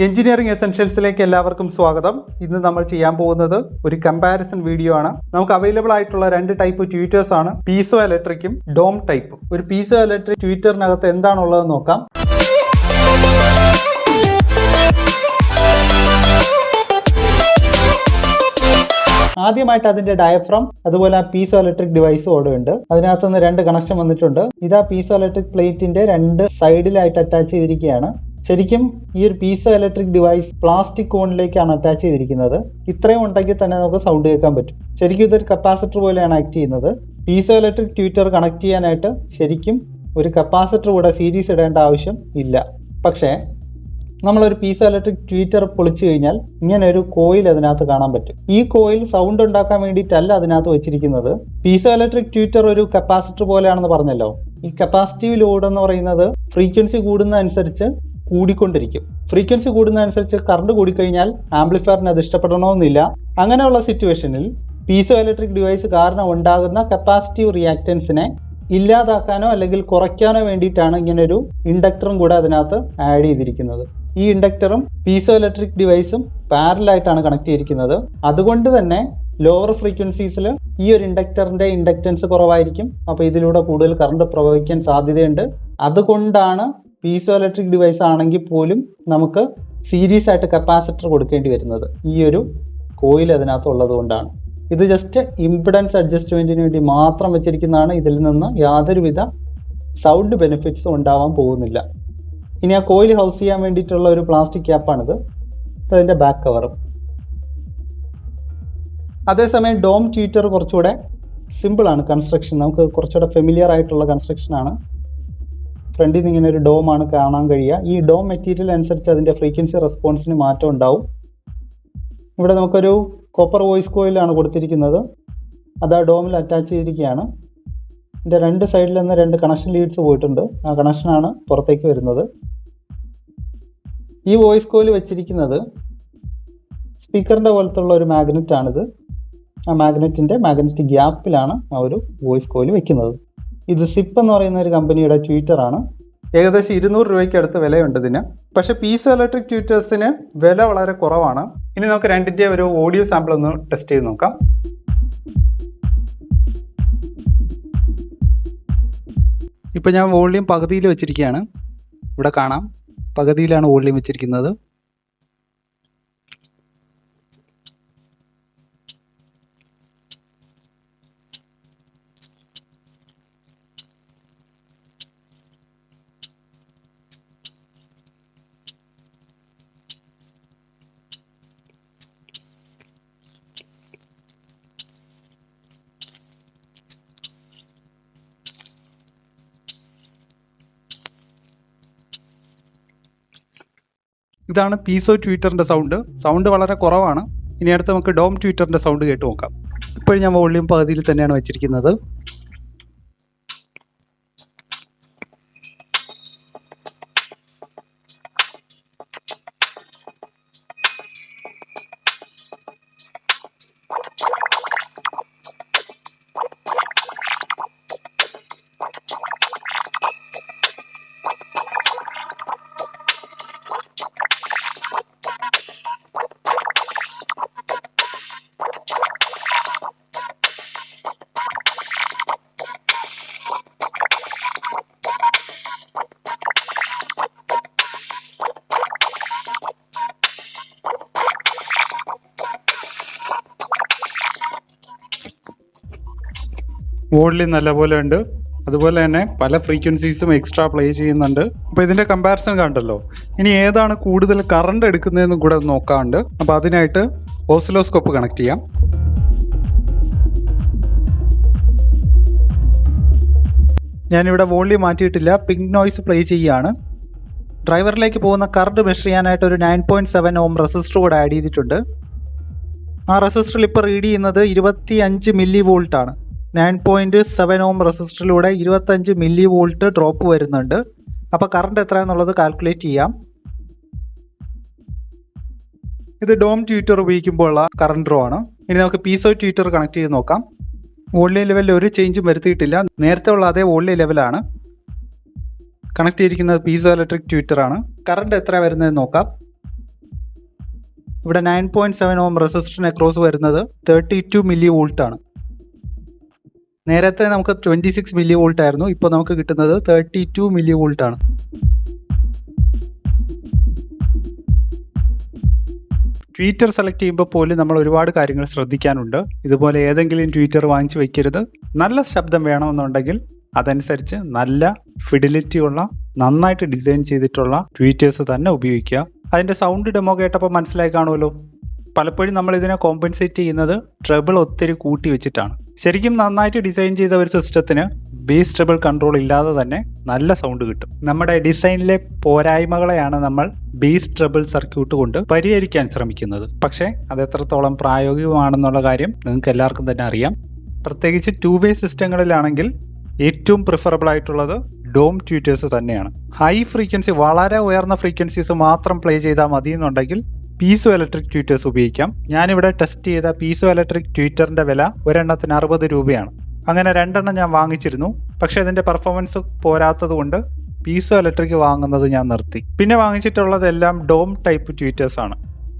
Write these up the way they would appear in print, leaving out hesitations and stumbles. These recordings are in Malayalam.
എഞ്ചിനീയറിംഗ് എസെൻഷ്യൽസിലേക്ക് എല്ലാവർക്കും സ്വാഗതം. ഇന്ന് നമ്മൾ ചെയ്യാൻ പോകുന്നത് ഒരു കമ്പാരിസൺ വീഡിയോ ആണ്. നമുക്ക് അവൈലബിൾ ആയിട്ടുള്ള രണ്ട് ടൈപ്പ് ട്വീറ്റേഴ്സ് ആണ്, പീസോ ഇലക്ട്രിക്കും ഡോം ടൈപ്പും. ഒരു പീസോ ഇലക്ട്രിക് ട്വീറ്ററിനകത്ത് എന്താണുള്ളതെന്ന് നോക്കാം. ആദ്യമായിട്ട് അതിന്റെ ഡയഫ്രം അതുപോലെ ആ പീസോ ഇലക്ട്രിക് ഡിവൈസും അവിടെ ഉണ്ട്. അതിനകത്തുനിന്ന് രണ്ട് കണക്ഷൻ വന്നിട്ടുണ്ട്. ഇതാ പീസോ ഇലക്ട്രിക് പ്ലേറ്റിന്റെ രണ്ട് സൈഡിലായിട്ട് അറ്റാച്ച് ചെയ്തിരിക്കുകയാണ്. ശരിക്കും ഈ ഒരു പീസോ ഇലക്ട്രിക് ഡിവൈസ് പ്ലാസ്റ്റിക് കോണിലേക്കാണ് അറ്റാച്ച് ചെയ്തിരിക്കുന്നത്. ഇത്രയും ഉണ്ടെങ്കിൽ തന്നെ നമുക്ക് സൗണ്ട് കേൾക്കാൻ പറ്റും. ശരിക്കും ഇതൊരു കപ്പാസിറ്റർ പോലെയാണ് ആക്ട് ചെയ്യുന്നത്. പീസോ ഇലക്ട്രിക് ട്വീറ്റർ കണക്ട് ചെയ്യാനായിട്ട് ശരിക്കും ഒരു കപ്പാസിറ്റർ കൂടെ സീരീസ് ഇടേണ്ട ആവശ്യം ഇല്ല. പക്ഷേ നമ്മളൊരു പീസോ ഇലക്ട്രിക് ട്വീറ്റർ പൊളിച്ചു കഴിഞ്ഞാൽ ഇങ്ങനെ ഒരു കോയിൽ അതിനകത്ത് കാണാൻ പറ്റും. ഈ കോയിൽ സൗണ്ട് ഉണ്ടാക്കാൻ വേണ്ടിയിട്ടല്ല അതിനകത്ത് വെച്ചിരിക്കുന്നത്. പീസോ ഇലക്ട്രിക് ട്വീറ്റർ ഒരു കപ്പാസിറ്റർ പോലെയാണെന്ന് പറഞ്ഞല്ലോ. ഈ കപ്പാസിറ്റീവ് ലോഡ് എന്ന് പറയുന്നത് ഫ്രീക്വൻസി കൂടുന്നതനുസരിച്ച് കൂടിക്കൊണ്ടിരിക്കും. ഫ്രീക്വൻസി കൂടുന്നതനുസരിച്ച് കറണ്ട് കൂടിക്കഴിഞ്ഞാൽ ആംപ്ലിഫയറിന് അത് ഇഷ്ടപ്പെടണമെന്നില്ല. അങ്ങനെയുള്ള സിറ്റുവേഷനിൽ പീസോ ഇലക്ട്രിക് ഡിവൈസ് കാരണം ഉണ്ടാകുന്ന കപ്പാസിറ്റീവ് റിയാക്റ്റൻസിനെ ഇല്ലാതാക്കാനോ അല്ലെങ്കിൽ കുറയ്ക്കാനോ വേണ്ടിയിട്ടാണ് ഇങ്ങനൊരു ഇൻഡക്ടറും കൂടെ അതിനകത്ത് ആഡ് ചെയ്തിരിക്കുന്നത്. ഈ ഇൻഡക്ടറും പീസോ ഇലക്ട്രിക് ഡിവൈസും പാരലായിട്ടാണ് കണക്ട് ചെയ്തിരിക്കുന്നത്. അതുകൊണ്ട് തന്നെ ലോവർ ഫ്രീക്വൻസീസിൽ ഈ ഒരു ഇൻഡക്ടറിന്റെ ഇൻഡക്റ്റൻസ് കുറവായിരിക്കും. അപ്പോൾ ഇതിലൂടെ കൂടുതൽ കറണ്ട് പ്രവഹിക്കാൻ സാധ്യതയുണ്ട്. അതുകൊണ്ടാണ് പീസോ ഇലക്ട്രിക് ഡിവൈസ് ആണെങ്കിൽ പോലും നമുക്ക് സീരീസ് ആയിട്ട് കപ്പാസിറ്റർ കൊടുക്കേണ്ടി വരുന്നത്. ഈ ഒരു കോയിൽ അതിനകത്ത് ഉള്ളത് കൊണ്ടാണ്. ഇത് ജസ്റ്റ് ഇംപിഡൻസ് അഡ്ജസ്റ്റ്മെന്റിന് വേണ്ടി മാത്രം വെച്ചിരിക്കുന്നതാണ്. ഇതിൽ നിന്ന് യാതൊരുവിധ സൗണ്ട് ബെനിഫിറ്റ്സും ഉണ്ടാവാൻ പോകുന്നില്ല. ഇനി ആ കോയിൽ ഹൗസ് ചെയ്യാൻ വേണ്ടിയിട്ടുള്ള ഒരു പ്ലാസ്റ്റിക് ക്യാപ്പാണിത്. അതിൻ്റെ ബാക്ക് കവറും. അതേസമയം ഡോം ട്വീറ്റർ കുറച്ചുകൂടെ സിമ്പിളാണ് കൺസ്ട്രക്ഷൻ. നമുക്ക് കുറച്ചുകൂടെ ഫെമിലിയർ ആയിട്ടുള്ള കൺസ്ട്രക്ഷനാണ്. ഫ്രണ്ടിൽ നിന്ന് ഇങ്ങനെ ഒരു ഡോമാണ് കാണാൻ കഴിയുക. ഈ ഡോം മെറ്റീരിയൽ അനുസരിച്ച് അതിൻ്റെ ഫ്രീക്വൻസി റെസ്പോൺസിന് മാറ്റം ഉണ്ടാവും. ഇവിടെ നമുക്കൊരു കോപ്പർ വോയിസ് കോയിലാണ് കൊടുത്തിരിക്കുന്നത്. അത് ആ ഡോമിൽ അറ്റാച്ച് ചെയ്തിരിക്കുകയാണ്. ഇതിൻ്റെ രണ്ട് സൈഡിൽ നിന്ന് രണ്ട് കണക്ഷൻ ലീഡ്സ് പോയിട്ടുണ്ട്. ആ കണക്ഷനാണ് പുറത്തേക്ക് വരുന്നത്. ഈ വോയിസ് കോയിൽ വെച്ചിരിക്കുന്നത് സ്പീക്കറിൻ്റെ പോലത്തുള്ള ഒരു മാഗ്നറ്റാണിത്. ആ മാഗ്നറ്റിൻ്റെ മാഗ്നറ്റിക് ഗ്യാപ്പിലാണ് ആ ഒരു വോയിസ് കോയിൽ വെക്കുന്നത്. ഇത് സിപ്പ് എന്ന് പറയുന്ന ഒരു കമ്പനിയുടെ ട്വീറ്ററാണ്. ഏകദേശം 200 രൂപയ്ക്ക് അടുത്ത് വിലയുണ്ട് ഇതിന്. പക്ഷേ പീസോ ഇലക്ട്രിക് ട്വീറ്റേഴ്സിന് വില വളരെ കുറവാണ്. ഇനി നമുക്ക് രണ്ടിൻ്റെ ഒരു ഓഡിയോ സാമ്പിൾ ഒന്ന് ടെസ്റ്റ് ചെയ്ത് നോക്കാം. ഇപ്പോൾ ഞാൻ വോളിയം പകുതിയിൽ വെച്ചിരിക്കുകയാണ്. ഇവിടെ കാണാം, പകുതിയിലാണ് വോളിയം വെച്ചിരിക്കുന്നത്. ഇതാണ് പീസോ ട്വീറ്ററിൻ്റെ സൗണ്ട് വളരെ കുറവാണ്. ഇനി അടുത്ത് നമുക്ക് ഡോം ട്വീറ്ററിൻ്റെ സൗണ്ട് കേട്ട് നോക്കാം. ഇപ്പോഴും ഞാൻ വോളിയം പകുതിയിൽ തന്നെയാണ് വെച്ചിരിക്കുന്നത്. വോളിയം നല്ലപോലെ ഉണ്ട്. അതുപോലെ തന്നെ പല ഫ്രീക്വൻസീസും എക്സ്ട്രാ പ്ലേ ചെയ്യുന്നുണ്ട്. അപ്പോൾ ഇതിൻ്റെ കമ്പാരിസൺ കണ്ടല്ലോ. ഇനി ഏതാണ് കൂടുതൽ കറണ്ട് എടുക്കുന്നതെന്നും കൂടെ നോക്കാറുണ്ട്. അപ്പോൾ അതിനായിട്ട് ഓസിലോസ്കോപ്പ് കണക്ട് ചെയ്യാം. ഞാനിവിടെ വോളിയം മാറ്റിയിട്ടില്ല, പിങ്ക് നോയ്സ് പ്ലേ ചെയ്യുകയാണ്. ഡ്രൈവറിലേക്ക് പോകുന്ന കറണ്ട് മെഷർ ചെയ്യാനായിട്ട് ഒരു 9.7 ഓം റെസിസ്റ്റർ കൂടെ ആഡ് ചെയ്തിട്ടുണ്ട്. ആ റെസിസ്റ്ററിൽ ഇപ്പോൾ റീഡ് ചെയ്യുന്നത് 25 മില്ലി വോൾട്ടാണ്. 9.7 ഓം റെസിസ്റ്ററിലൂടെ 25 മില്ലി വോൾട്ട് ഡ്രോപ്പ് വരുന്നുണ്ട്. അപ്പോൾ കറണ്ട് എത്രയാണെന്നുള്ളത് കാൽക്കുലേറ്റ് ചെയ്യാം. ഇത് ഡോം ട്വീറ്റർ ഉപയോഗിക്കുമ്പോൾ ഉള്ള കറണ്ട് ഡ്രോ ആണ്. ഇനി നമുക്ക് പീസോ ട്വീറ്റർ കണക്ട് ചെയ്ത് നോക്കാം. വോൾട്ടേജ് ലെവലിൽ ഒരു ചേഞ്ചും വരുത്തിയിട്ടില്ല. നേരത്തെ ഉള്ള അതേ വോൾട്ടേജ് ലെവലാണ്. കണക്ട് ചെയ്തിരിക്കുന്നത് പീസോ ഇലക്ട്രിക് ട്വീറ്ററാണ്. കറണ്ട് എത്ര വരുന്നതെന്ന് നോക്കാം. ഇവിടെ 9.7 ഓം റെസിസ്റ്ററിന് അക്രോസ് വരുന്നത് 32 മില്ലി വോൾട്ട് ആണ്. നേരത്തെ നമുക്ക് 26 മില്ലി വോൾട്ട് ആയിരുന്നു, ഇപ്പോൾ നമുക്ക് കിട്ടുന്നത് 32 മില്ലി വോൾട്ട് ആണ്. ട്വീറ്റർ സെലക്ട് ചെയ്യുമ്പോൾ പോലും നമ്മൾ ഒരുപാട് കാര്യങ്ങൾ ശ്രദ്ധിക്കാനുണ്ട്. ഇതുപോലെ ഏതെങ്കിലും ട്വീറ്റർ വാങ്ങിച്ചു വയ്ക്കരുത്. നല്ല ശബ്ദം വേണമെന്നുണ്ടെങ്കിൽ അതനുസരിച്ച് നല്ല ഫിഡിലിറ്റി ഉള്ള നന്നായിട്ട് ഡിസൈൻ ചെയ്തിട്ടുള്ള ട്വീറ്റേഴ്സ് തന്നെ ഉപയോഗിക്കുക. അതിൻ്റെ സൗണ്ട് ഡെമോ കേട്ടപ്പോൾ മനസ്സിലായി കാണുമല്ലോ. പലപ്പോഴും നമ്മൾ ഇതിനെ കോമ്പൻസേറ്റ് ചെയ്യുന്നത് ട്രബിൾ ഒത്തിരി കൂട്ടി വെച്ചിട്ടാണ്. ശരിക്കും നന്നായിട്ട് ഡിസൈൻ ചെയ്ത ഒരു സിസ്റ്റത്തിന് ബേസ് ട്രബിൾ കൺട്രോൾ ഇല്ലാതെ തന്നെ നല്ല സൗണ്ട് കിട്ടും. നമ്മുടെ ഡിസൈനിലെ പോരായ്മകളെയാണ് നമ്മൾ ബേസ് ട്രബിൾ സർക്യൂട്ട് കൊണ്ട് പരിഹരിക്കാൻ ശ്രമിക്കുന്നത്. പക്ഷേ അത് എത്രത്തോളം പ്രായോഗികമാണെന്നുള്ള കാര്യം നിങ്ങൾക്ക് എല്ലാവർക്കും തന്നെ അറിയാം. പ്രത്യേകിച്ച് 2-വേ സിസ്റ്റങ്ങളിലാണെങ്കിൽ ഏറ്റവും പ്രിഫറബിൾ ആയിട്ടുള്ളത് ഡോം ട്വീറ്റേഴ്സ് തന്നെയാണ്. ഹൈ ഫ്രീക്വൻസി, വളരെ ഉയർന്ന ഫ്രീക്വൻസീസ് മാത്രം പ്ലേ ചെയ്താൽ മതി എന്നുണ്ടെങ്കിൽ പീസോ ഇലക്ട്രിക് ട്വീറ്റേഴ്സ് ഉപയോഗിക്കാം. ഞാനിവിടെ ടെസ്റ്റ് ചെയ്ത പീസോ ഇലക്ട്രിക് ട്വീറ്ററിൻ്റെ വില ഒരെണ്ണത്തിന് 60 രൂപയാണ്. അങ്ങനെ 2 എണ്ണം ഞാൻ വാങ്ങിച്ചിരുന്നു. പക്ഷേ അതിൻ്റെ പെർഫോമൻസ് പോരാത്തത് കൊണ്ട് പീസോ ഇലക്ട്രിക് വാങ്ങുന്നത് ഞാൻ നിർത്തി. പിന്നെ വാങ്ങിച്ചിട്ടുള്ളതെല്ലാം ഡോം ടൈപ്പ് ട്വീറ്റേഴ്സ് ആണ്.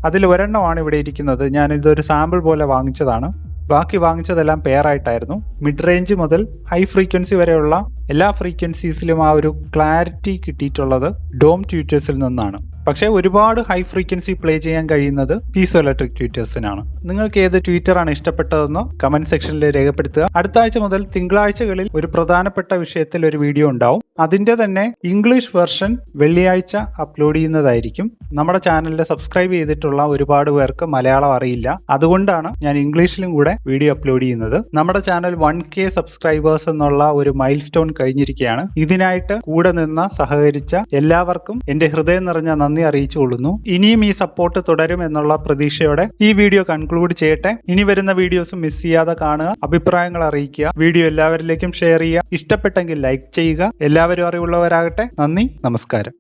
അതിൽ ഒരെണ്ണമാണ് ഇവിടെ ഇരിക്കുന്നത്. ഞാനിതൊരു സാമ്പിൾ പോലെ വാങ്ങിച്ചതാണ്. ബാക്കി വാങ്ങിച്ചതെല്ലാം പെയറായിട്ടായിരുന്നു. മിഡ് റേഞ്ച് മുതൽ ഹൈ ഫ്രീക്വൻസി വരെയുള്ള എല്ലാ ഫ്രീക്വൻസീസിലും ആ ഒരു ക്ലാരിറ്റി കിട്ടിയിട്ടുള്ളത് ഡോം ട്വീറ്റേഴ്സിൽ നിന്നാണ്. പക്ഷേ ഒരുപാട് ഹൈ ഫ്രീക്വൻസി പ്ലേ ചെയ്യാൻ കഴിയുന്നത് പീസോ ഇലക്ട്രിക് ട്വീറ്റേഴ്സിനാണ്. നിങ്ങൾക്ക് ഏത് ട്വീറ്ററാണ് ഇഷ്ടപ്പെട്ടതെന്നോ കമന്റ് സെക്ഷനിൽ രേഖപ്പെടുത്തുക. അടുത്ത ആഴ്ച മുതൽ തിങ്കളാഴ്ചകളിൽ ഒരു പ്രധാനപ്പെട്ട വിഷയത്തിൽ ഒരു വീഡിയോ ഉണ്ടാവും. അതിൻ്റെ തന്നെ ഇംഗ്ലീഷ് വെർഷൻ വെള്ളിയാഴ്ച അപ്ലോഡ് ചെയ്യുന്നതായിരിക്കും. നമ്മുടെ ചാനലിൽ സബ്സ്ക്രൈബ് ചെയ്തിട്ടുള്ള ഒരുപാട് പേർക്ക് മലയാളം അറിയില്ല. അതുകൊണ്ടാണ് ഞാൻ ഇംഗ്ലീഷിലും കൂടെ വീഡിയോ അപ്ലോഡ് ചെയ്യുന്നത്. നമ്മുടെ ചാനൽ 1K സബ്സ്ക്രൈബേഴ്സ് എന്നുള്ള ഒരു മൈൽ സ്റ്റോൺ കഴിഞ്ഞിരിക്കുകയാണ്. ഇതിനായിട്ട് കൂടെ നിന്ന് സഹകരിച്ച എല്ലാവർക്കും എൻ്റെ ഹൃദയം നിറഞ്ഞ നന്ദി അറിയിച്ചുകൊള്ളുന്നു. ഇനിയും ഈ സപ്പോർട്ട് തുടരും എന്നുള്ള പ്രതീക്ഷയോടെ ഈ വീഡിയോ കൺക്ലൂഡ് ചെയ്യട്ടെ. ഇനി വരുന്ന വീഡിയോസ് മിസ് ചെയ്യാതെ കാണുക, അഭിപ്രായങ്ങൾ അറിയിക്കുക, വീഡിയോ എല്ലാവരിലേക്കും ഷെയർ ചെയ്യുക, ഇഷ്ടപ്പെട്ടെങ്കിൽ ലൈക്ക് ചെയ്യുക. എല്ലാവരും അറിവുള്ളവരാകട്ടെ. നന്ദി, നമസ്കാരം.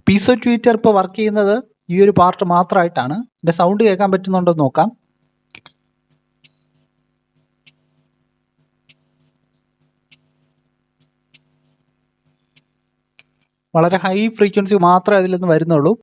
പീസോ ട്വീറ്റർ ഇപ്പോൾ വർക്ക് ചെയ്യുന്നത് ഈ ഒരു പാർട്ട് മാത്രമായിട്ടാണ്. എൻ്റെ സൗണ്ട് കേൾക്കാൻ പറ്റുന്നുണ്ടോ എന്ന് നോക്കാം. വളരെ ഹൈ ഫ്രീക്വൻസി മാത്രമേ അതിൽ നിന്ന് വരുന്നുള്ളൂ.